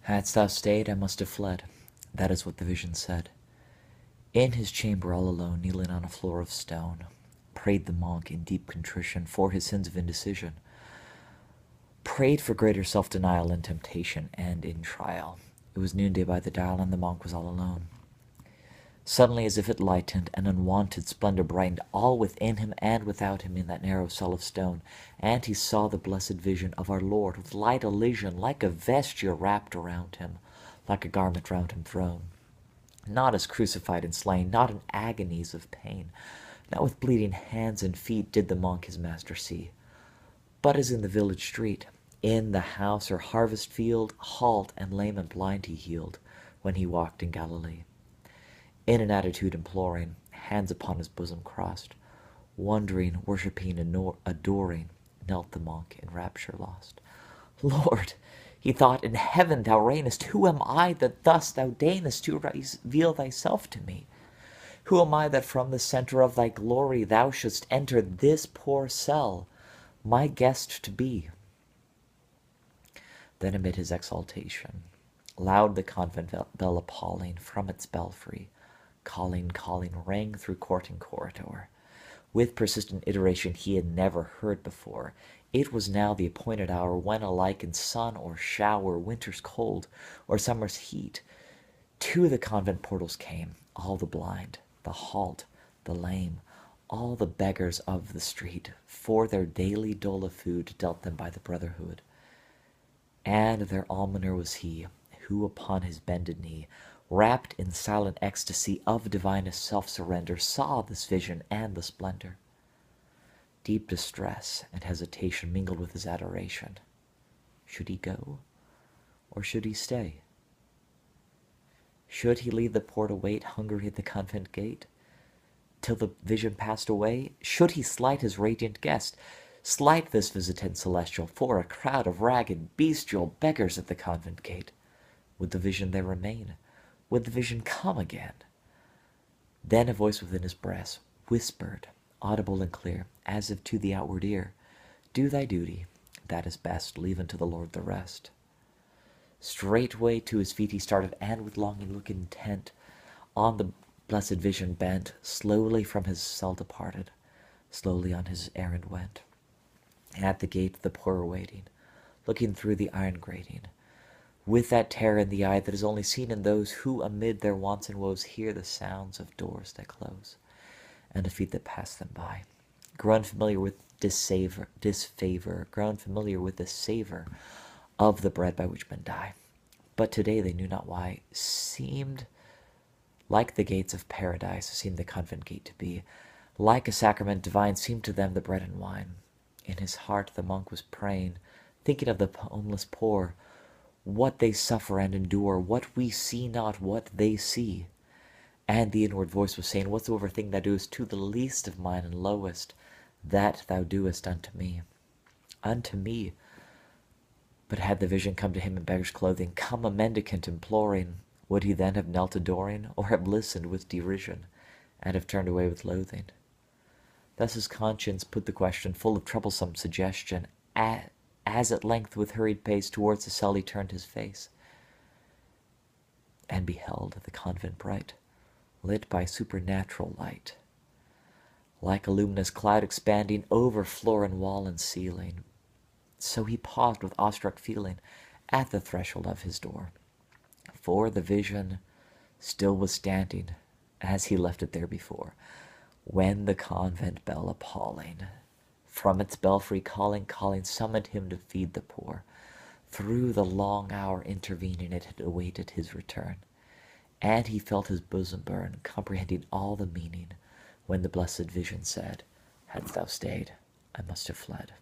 Hadst thou stayed, I must have fled. That is what the vision said. In his chamber all alone, kneeling on a floor of stone, prayed the monk in deep contrition for his sins of indecision. Prayed for greater self-denial in temptation and in trial. It was noonday by the dial, and the monk was all alone. Suddenly, as if it lightened, an unwonted splendor brightened all within him and without him in that narrow cell of stone, and he saw the blessed vision of our Lord, with light Elysian, like a vesture wrapped around him, like a garment round him thrown. Not as crucified and slain, not in agonies of pain, not with bleeding hands and feet did the monk his master see, but as in the village street, in the house or harvest field, halt and lame and blind he healed, when he walked in Galilee. In an attitude imploring, hands upon his bosom crossed, wondering, worshipping, adoring, knelt the monk in rapture lost. Lord, he thought, in heaven thou reignest. Who am I that thus thou deignest to reveal thyself to me? Who am I that from the center of thy glory thou shouldst enter this poor cell, my guest to be? Then amid his exaltation, loud the convent bell appalling from its belfry, calling, rang through court and corridor. With persistent iteration he had never heard before. It was now the appointed hour when, alike in sun or shower, winter's cold or summer's heat, to the convent portals came all the blind, the halt, the lame, all the beggars of the street, for their daily dole of food dealt them by the brotherhood. And their almoner was he, who upon his bended knee, wrapped in silent ecstasy of divinest self-surrender, saw this vision and the splendor. Deep distress and hesitation mingled with his adoration. Should he go, or should he stay? Should he leave the poor to wait hungry at the convent gate, till the vision passed away? Should he slight his radiant guest, slight this visitant celestial, for a crowd of ragged, bestial beggars at the convent gate? Would the vision there remain? Would the vision come again? Then a voice within his breast whispered, audible and clear, as if to the outward ear, do thy duty, that is best, leave unto the Lord the rest. Straightway to his feet he started, and with longing look intent, on the blessed vision bent, slowly from his cell departed, slowly on his errand went. At the gate the poor were waiting, looking through the iron grating, with that terror in the eye that is only seen in those who amid their wants and woes hear the sounds of doors that close, and of feet that pass them by, grown familiar with disfavor, grown familiar with the savor of the bread by which men die. But today they knew not why, seemed like the gates of paradise, seemed the convent gate to be, like a sacrament divine seemed to them the bread and wine. In his heart the monk was praying, thinking of the homeless poor, what they suffer and endure, what we see not, what they see. And the inward voice was saying, whatsoever thing thou doest to the least of mine and lowest, that thou doest unto me. Unto me. But had the vision come to him in beggar's clothing, come a mendicant imploring, would he then have knelt adoring, or have listened with derision, and have turned away with loathing? Thus his conscience put the question, full of troublesome suggestion, as at length with hurried pace towards the cell he turned his face, and beheld the convent bright, lit by supernatural light, like a luminous cloud expanding over floor and wall and ceiling. So he paused with awestruck feeling at the threshold of his door, for the vision still was standing as he left it there before, when the convent bell appalling, from its belfry calling, summoned him to feed the poor. Through the long hour intervening it had awaited his return, and he felt his bosom burn, comprehending all the meaning, when the blessed vision said, hadst thou stayed, I must have fled.